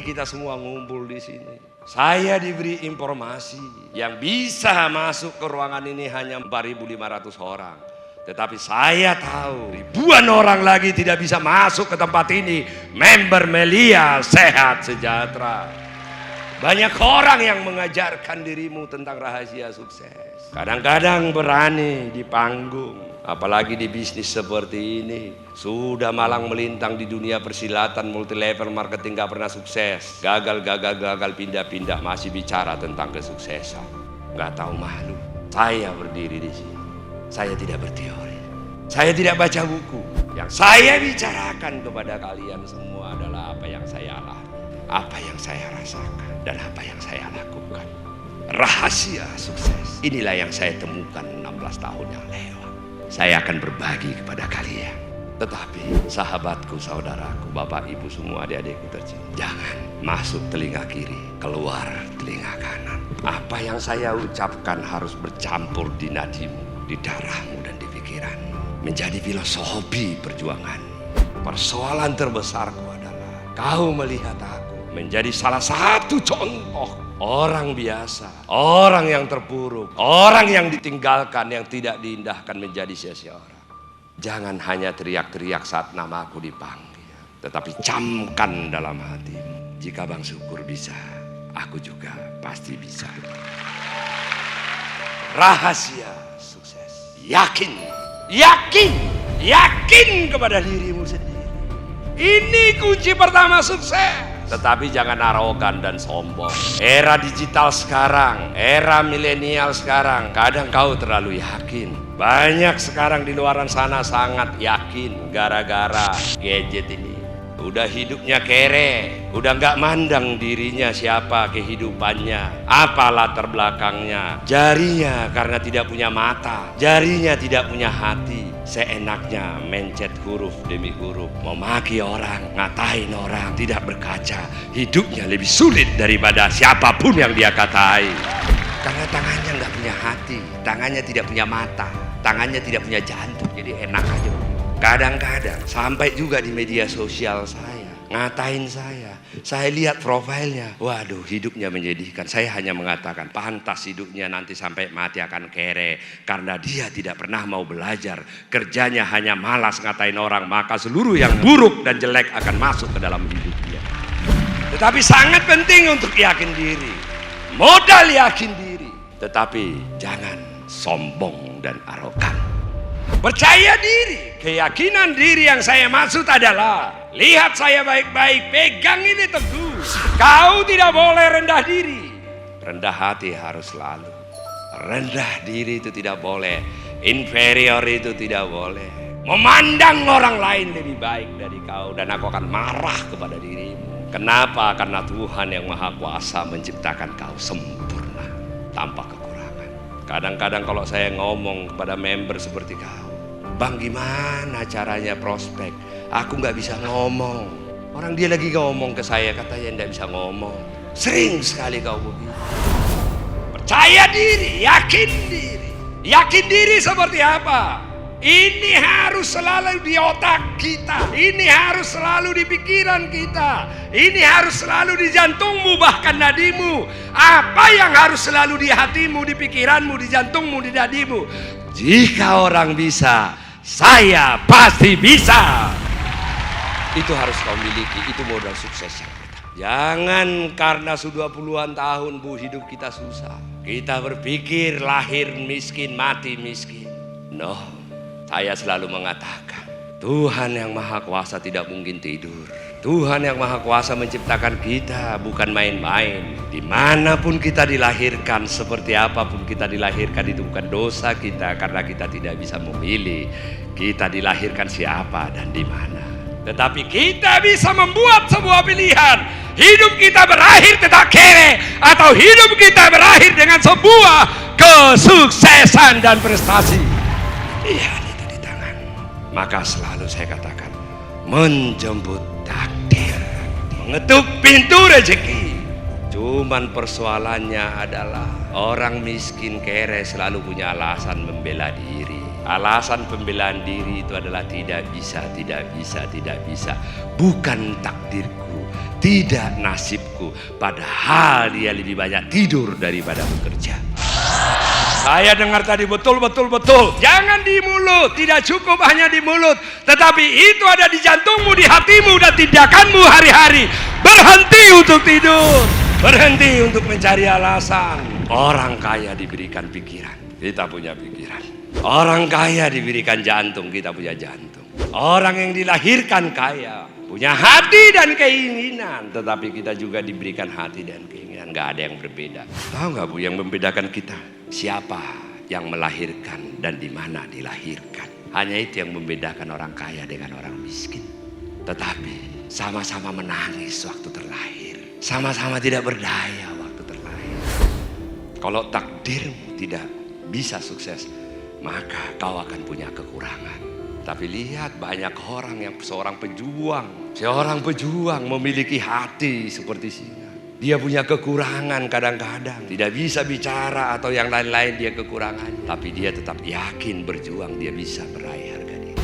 kita semua ngumpul di sini. Saya diberi informasi yang bisa masuk ke ruangan ini hanya 4.500 orang. Tetapi saya tahu ribuan orang lagi tidak bisa masuk ke tempat ini. Member Melia Sehat Sejahtera. Banyak orang yang mengajarkan dirimu tentang rahasia sukses. Kadang-kadang berani di panggung, apalagi di bisnis seperti ini. Sudah malang melintang di dunia persilatan, multi level marketing, gak pernah sukses. Gagal, pindah-pindah, masih bicara tentang kesuksesan. Gak tahu malu. Saya berdiri di sini. Saya tidak berteori. Saya tidak baca buku. Yang saya bicarakan kepada kalian semua adalah apa yang saya alami, apa yang saya rasakan, dan apa yang saya lakukan. Rahasia sukses. Inilah yang saya temukan 16 tahun yang lewat. Saya akan berbagi kepada kalian. Tetapi sahabatku, saudaraku, bapak, ibu, semua adik-adikku tercinta, jangan masuk telinga kiri, keluar telinga kanan. Apa yang saya ucapkan harus bercampur di nadimu, di darahmu dan di pikiranmu. Menjadi filosofi perjuangan. Persoalan terbesarku adalah kau melihat aku menjadi salah satu contoh orang biasa, orang yang terpuruk, orang yang ditinggalkan, yang tidak diindahkan menjadi sia-sia orang. Jangan hanya teriak-teriak saat namaku dipanggil, tetapi camkan dalam hatimu, jika Bang Syukur bisa, aku juga pasti bisa. Rahasia sukses. Yakin kepada dirimu sendiri. Ini kunci pertama sukses. Tetapi jangan arogan dan sombong. Era digital sekarang, era milenial sekarang, kadang kau terlalu yakin. Banyak sekarang di luaran sana sangat yakin gara-gara gadget ini. Udah hidupnya kere, udah gak mandang dirinya siapa kehidupannya, apa latar belakangnya. Jarinya karena tidak punya mata, jarinya tidak punya hati. Seenaknya mencet huruf demi huruf, memaki orang, ngatain orang, tidak berkaca. Hidupnya lebih sulit daripada siapapun yang dia katai. Karena tangannya gak punya hati, tangannya tidak punya mata, tangannya tidak punya jantung, jadi enak aja. Kadang-kadang sampai juga di media sosial saya ngatain saya lihat profilnya, waduh hidupnya menyedihkan. Saya hanya mengatakan pantas hidupnya nanti sampai mati akan kere, karena dia tidak pernah mau belajar, kerjanya hanya malas ngatain orang, maka seluruh yang buruk dan jelek akan masuk ke dalam hidupnya. Tetapi sangat penting untuk yakin diri, modal yakin diri, tetapi jangan sombong dan arogan. Percaya diri, keyakinan diri yang saya maksud adalah lihat saya baik-baik, pegang ini teguh. Kau tidak boleh rendah diri. Rendah hati harus selalu. Rendah diri itu tidak boleh. Inferior itu tidak boleh. Memandang orang lain lebih baik dari kau, dan aku akan marah kepada dirimu. Kenapa? Karena Tuhan yang Maha Kuasa menciptakan kau sempurna, tanpa kekurangan. Kadang-kadang kalau saya ngomong kepada member seperti kau, Bang gimana caranya prospek? Aku gak bisa ngomong. Orang dia lagi ngomong ke saya, katanya gak bisa ngomong. Sering sekali kau begitu. Percaya diri, yakin diri. Yakin diri seperti apa? Ini harus selalu di otak kita. Ini harus selalu di pikiran kita. Ini harus selalu di jantungmu, bahkan nadimu. Apa yang harus selalu di hatimu, di pikiranmu, di jantungmu, di nadimu. Jika orang bisa, saya pasti bisa. Itu harus kau miliki. Itu modal sukses yang pertama. Jangan karena sudah puluhan tahun hidup kita susah, kita berpikir lahir miskin, mati miskin. No. Saya selalu mengatakan, Tuhan yang Maha Kuasa tidak mungkin tidur. Tuhan yang Maha Kuasa menciptakan kita bukan main-main. Dimanapun kita dilahirkan, seperti apapun kita dilahirkan, itu bukan dosa kita, karena kita tidak bisa memilih kita dilahirkan siapa dan di mana. Tetapi kita bisa membuat sebuah pilihan. Hidup kita berakhir tetap kere, atau hidup kita berakhir dengan sebuah kesuksesan dan prestasi. Iya. Maka selalu saya katakan, menjemput takdir, mengetuk pintu rezeki. Cuman persoalannya adalah orang miskin kere selalu punya alasan membela diri. Alasan pembelaan diri itu adalah tidak bisa. Bukan takdirku, tidak nasibku, padahal dia lebih banyak tidur daripada bekerja. Saya dengar tadi betul. Jangan di mulut, tidak cukup hanya di mulut, tetapi itu ada di jantungmu, di hatimu, dan tindakanmu hari-hari. Berhenti untuk tidur, berhenti untuk mencari alasan. Orang kaya diberikan pikiran, kita punya pikiran. Orang kaya diberikan jantung, kita punya jantung. Orang yang dilahirkan kaya punya hati dan keinginan, tetapi kita juga diberikan hati dan keinginan. Gak ada yang berbeda. Tahu gak Bu, yang membedakan kita? Siapa yang melahirkan dan di mana dilahirkan. Hanya itu yang membedakan orang kaya dengan orang miskin. Tetapi sama-sama menangis waktu terlahir, sama-sama tidak berdaya waktu terlahir. Kalau takdirmu tidak bisa sukses, maka kau akan punya kekurangan. Tapi lihat banyak orang yang seorang pejuang memiliki hati seperti singa. Dia punya kekurangan kadang-kadang, tidak bisa bicara atau yang lain-lain dia kekurangan. Tapi dia tetap yakin berjuang, dia bisa meraih harga diri.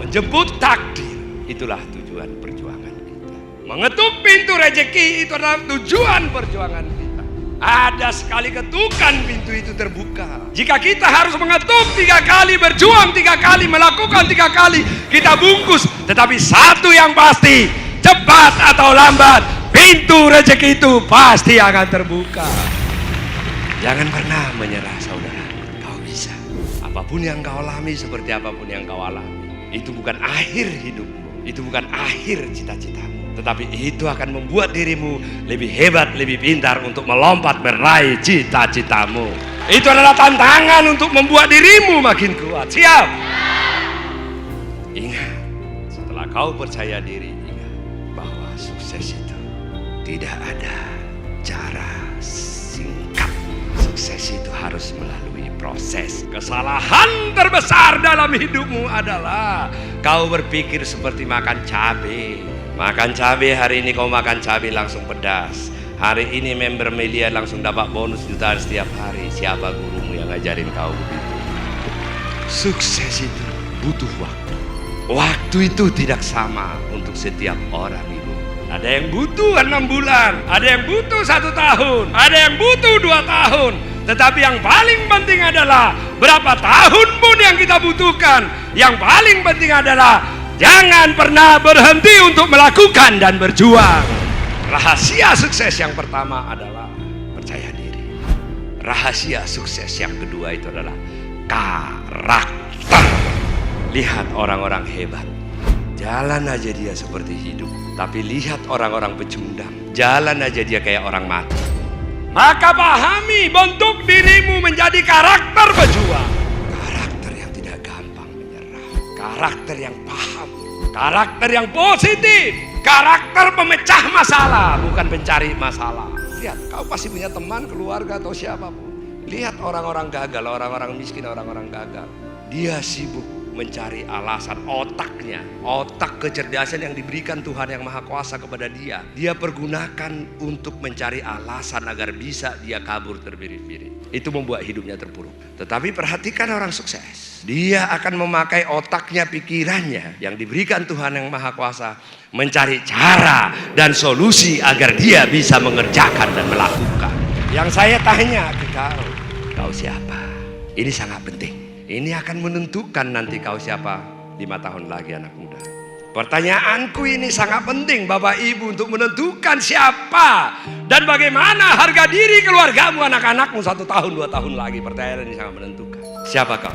Menjemput takdir, itulah tujuan perjuangan kita. Mengetuk pintu rezeki, itu adalah tujuan perjuangan kita. Ada sekali ketukan, pintu itu terbuka. Jika kita harus mengetuk 3 kali, berjuang 3 kali, melakukan 3 kali, kita bungkus. Tetapi satu yang pasti, cepat atau lambat, pintu rezeki itu pasti akan terbuka. Jangan pernah menyerah saudara, kau bisa. Apapun yang kau alami, seperti apapun yang kau alami, itu bukan akhir hidupmu, itu bukan akhir cita-citamu. Tetapi itu akan membuat dirimu lebih hebat, lebih pintar untuk melompat meraih cita-citamu. Itu adalah tantangan untuk membuat dirimu makin kuat. Siap? Ingat, setelah kau percaya diri, ingat bahwa sukses itu tidak ada cara singkat. Sukses itu harus melalui proses. Kesalahan terbesar dalam hidupmu adalah kau berpikir seperti makan cabai. Makan cabai hari ini, kau makan cabai langsung pedas. Hari ini member Melia langsung dapat bonus jutaan setiap hari. Siapa gurumu yang ngajarin kau begitu? Sukses itu butuh waktu. Waktu itu tidak sama untuk setiap orang ibu. Ada yang butuh 6 bulan, ada yang butuh 1 tahun, ada yang butuh 2 tahun. Tetapi yang paling penting adalah berapa tahun pun yang kita butuhkan. Yang paling penting adalah jangan pernah berhenti untuk melakukan dan berjuang. Rahasia sukses yang pertama adalah percaya diri. Rahasia sukses yang kedua itu adalah karakter. Lihat orang-orang hebat, jalan aja dia seperti hidup. Tapi lihat orang-orang pecundang, jalan aja dia kayak orang mati. Maka pahami, bentuk dirimu menjadi karakter pejuang. Karakter yang tidak gampang menyerah, karakter yang paham, karakter yang positif, karakter pemecah masalah, bukan pencari masalah. Lihat, kau pasti punya teman, keluarga atau siapapun. Lihat orang-orang gagal, orang-orang miskin, orang-orang gagal. Dia sibuk mencari alasan. Otaknya, otak kecerdasan yang diberikan Tuhan yang Maha Kuasa kepada dia, dia pergunakan untuk mencari alasan agar bisa dia kabur terbiri-biri. Itu membuat hidupnya terpuruk. Tetapi perhatikan orang sukses, dia akan memakai otaknya, pikirannya yang diberikan Tuhan yang Maha Kuasa, mencari cara dan solusi agar dia bisa mengerjakan dan melakukan. Yang saya tanya ke kau siapa? Ini sangat penting. Ini akan menentukan nanti kau siapa 5 tahun lagi, anak muda. Pertanyaanku ini sangat penting Bapak Ibu, untuk menentukan siapa dan bagaimana harga diri keluargamu, anak-anakmu 1 tahun 2 tahun lagi. Pertanyaan ini sangat menentukan. Siapa kau?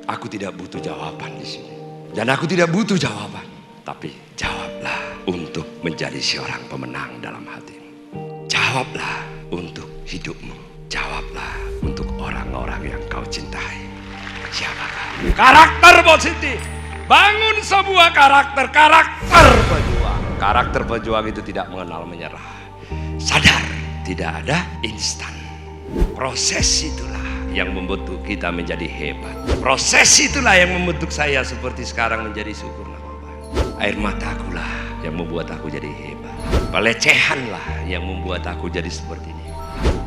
Aku tidak butuh jawaban di sini. Dan aku tidak butuh jawaban. Tapi jawablah untuk menjadi seorang pemenang dalam hatimu. Jawablah untuk hidupmu. Jawablah untuk orang-orang yang kau cintai. Siapakah? Karakter positif. Bangun sebuah karakter pejuang. Karakter pejuang itu tidak mengenal menyerah. Sadar, tidak ada instan. Proses itulah yang membentuk kita menjadi hebat. Proses itulah yang membentuk saya seperti sekarang menjadi syukur nama Allah. Air mataku lah yang membuat aku jadi hebat. Pelecehanlah yang membuat aku jadi seperti ini.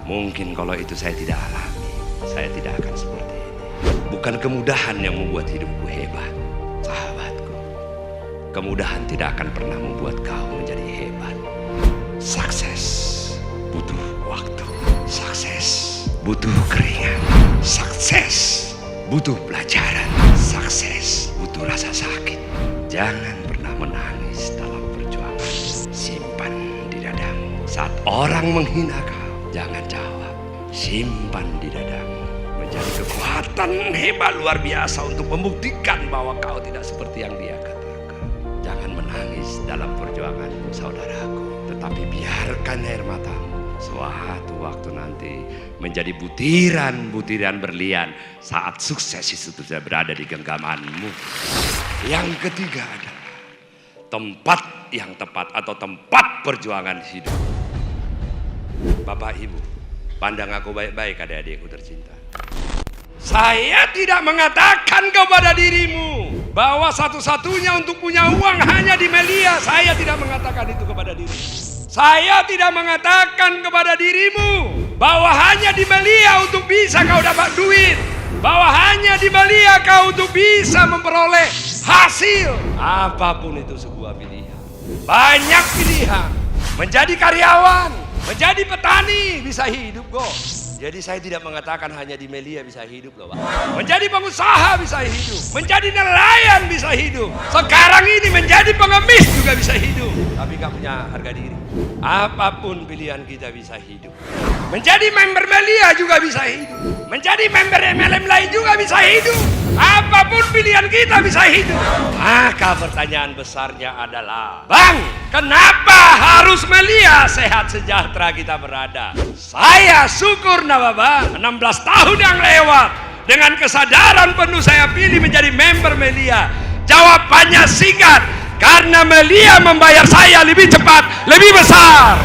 Mungkin kalau itu saya tidak alami, saya tidak akan seperti ini. Bukan kemudahan yang membuat hidupku hebat, sahabatku. Kemudahan tidak akan pernah membuat kau menjadi hebat. Sukses butuh waktu. Sukses butuh keringat. Sukses butuh pelajaran. Sukses butuh rasa sakit. Jangan pernah menangis dalam perjuangan. Simpan di dadamu. Saat orang menghina kau, jangan jawab. Simpan di dadamu. Menjadi kekuatan hebat luar biasa untuk membuktikan bahwa kau tidak seperti yang dia katakan. Jangan menangis dalam perjuanganmu, saudaraku. Tetapi biarkan air matamu suatu waktu nanti menjadi butiran-butiran berlian saat sukses itu sudah berada di genggamanmu. Yang ketiga adalah tempat yang tepat atau tempat perjuangan hidup. Bapak Ibu, pandang aku baik-baik adik-adikku tercinta. Saya tidak mengatakan kepada dirimu bahwa satu-satunya untuk punya uang hanya di Melia. Saya tidak mengatakan itu kepada dirimu. Saya tidak mengatakan kepada dirimu bahwa hanya di Melia untuk bisa kau dapat duit. Bahwa hanya di Melia kau untuk bisa memperoleh hasil. Apapun itu sebuah pilihan. Banyak pilihan. Menjadi karyawan, menjadi petani bisa hidup kok. Jadi saya tidak mengatakan hanya di Melia bisa hidup loh Pak. Menjadi pengusaha bisa hidup. Menjadi nelayan bisa hidup. Sekarang ini menjadi pengemis juga bisa hidup. Tapi gak punya harga diri. Apapun pilihan kita bisa hidup. Menjadi member Melia juga bisa hidup. Menjadi member MLM lain juga bisa hidup. Apapun pilihan kita bisa hidup. Maka pertanyaan besarnya adalah, Bang, kenapa harus Melia Sehat Sejahtera kita berada? Saya syukur Bang, 16 tahun yang lewat dengan kesadaran penuh saya pilih menjadi member Melia. Jawabannya singkat, karena Melia membayar saya lebih cepat, lebih besar.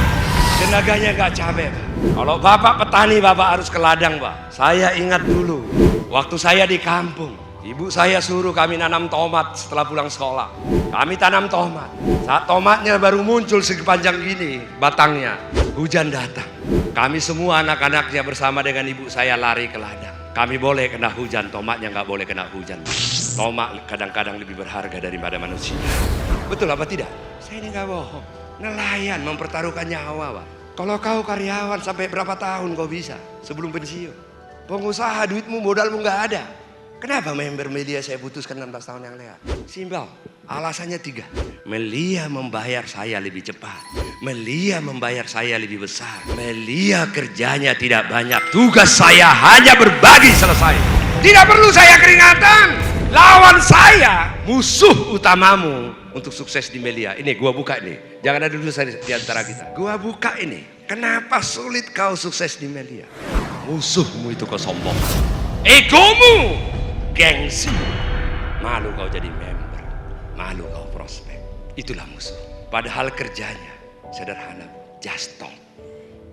Tenaganya gak capek. Kalau Bapak petani, Bapak harus ke ladang, Pak. Saya ingat dulu waktu saya di kampung, ibu saya suruh kami nanam tomat setelah pulang sekolah. Kami tanam tomat. Saat tomatnya baru muncul sepanjang gini batangnya, hujan datang. Kami semua anak-anaknya bersama dengan ibu saya lari ke ladang. Kami boleh kena hujan, tomatnya nggak boleh kena hujan. Tomat kadang-kadang lebih berharga daripada manusia. Betul apa tidak? Saya ini nggak bohong. Nelayan mempertaruhkan nyawa, Pak. Kalau kau karyawan sampai berapa tahun kau bisa sebelum pensiun? Pengusaha duitmu, modalmu nggak ada. Kenapa member Melia saya putuskan 16 tahun yang lewat? Simpel, alasannya 3. Melia membayar saya lebih cepat. Melia membayar saya lebih besar. Melia kerjanya tidak banyak. Tugas saya hanya berbagi, selesai. Tidak perlu saya keringatan. Lawan saya, musuh utamamu untuk sukses di Melia. Ini gua buka nih. Jangan ada dulu di antara kita. Gua buka ini. Kenapa sulit kau sukses di Melia? Musuhmu itu kesombongan. Egomu. Gengsi. Malu kau jadi member. Malu kau prospek. Itulah musuh. Padahal kerjanya sederhana. Just talk.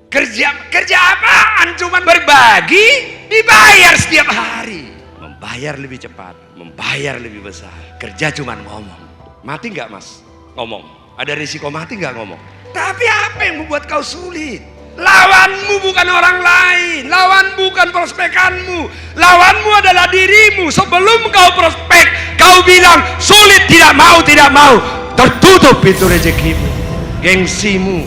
Kerja apaan? Cuman berbagi. Dibayar setiap hari. Membayar lebih cepat. Membayar lebih besar. Kerja cuman ngomong. Mati gak Mas? Ngomong. Ada risiko mati gak ngomong? Tapi apa yang membuat kau sulit? Lawanmu bukan orang lain, lawan bukan prospekanmu, lawanmu adalah dirimu. Sebelum kau prospek, kau bilang sulit, tidak mau, tertutup pintu rezekimu. Gengsimu,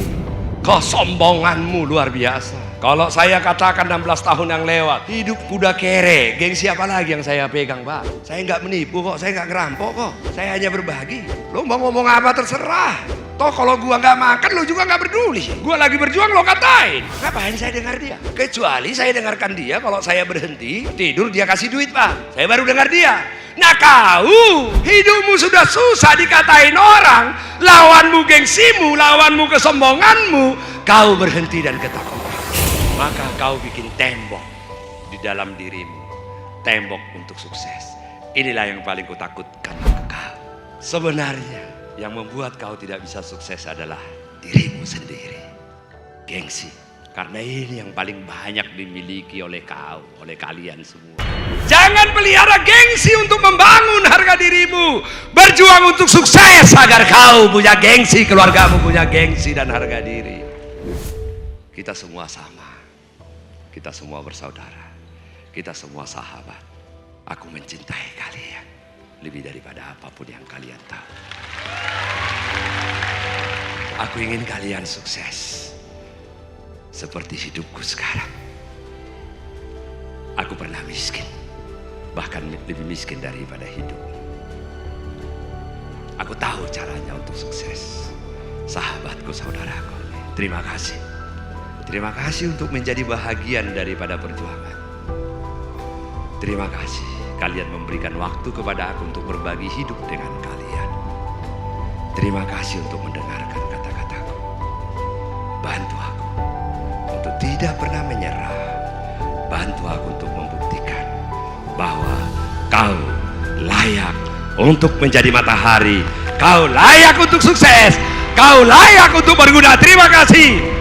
kesombonganmu luar biasa. Kalau saya katakan 16 tahun yang lewat, hidup kuda kere, gengsi apa lagi yang saya pegang, Pak? Saya nggak menipu kok, saya nggak ngerampok kok, saya hanya berbagi. Lo mau ngomong apa terserah. Toh kalau gua nggak makan, lo juga nggak peduli. Gua lagi berjuang, lo katain. Ngapain saya dengar dia? Kecuali saya dengarkan dia kalau saya berhenti tidur, dia kasih duit, Pak. Saya baru dengar dia. Nah kau, hidupmu sudah susah dikatain orang, lawanmu gengsimu, lawanmu kesombonganmu, kau berhenti dan ketakutan. Maka kau bikin tembok di dalam dirimu, tembok untuk sukses. Inilah yang paling kutakutkan ke kau. Sebenarnya yang membuat kau tidak bisa sukses adalah dirimu sendiri. Gengsi. Karena ini yang paling banyak dimiliki oleh kau, oleh kalian semua. Jangan pelihara gengsi untuk membangun harga dirimu. Berjuang untuk sukses agar kau punya gengsi, keluargamu punya gengsi dan harga diri. Kita semua sama. Kita semua bersaudara. Kita semua sahabat. Aku mencintai kalian lebih daripada apapun yang kalian tahu. Aku ingin kalian sukses seperti hidupku sekarang. Aku pernah miskin, bahkan lebih miskin daripada hidup. Aku tahu caranya untuk sukses. Sahabatku, saudaraku, terima kasih. Terima kasih untuk menjadi bahagian daripada perjuangan. Terima kasih kalian memberikan waktu kepada aku untuk berbagi hidup dengan kalian. Terima kasih untuk mendengarkan kata-kataku. Bantu aku untuk tidak pernah menyerah. Bantu aku untuk membuktikan bahwa kau layak untuk menjadi matahari. Kau layak untuk sukses. Kau layak untuk berguna. Terima kasih.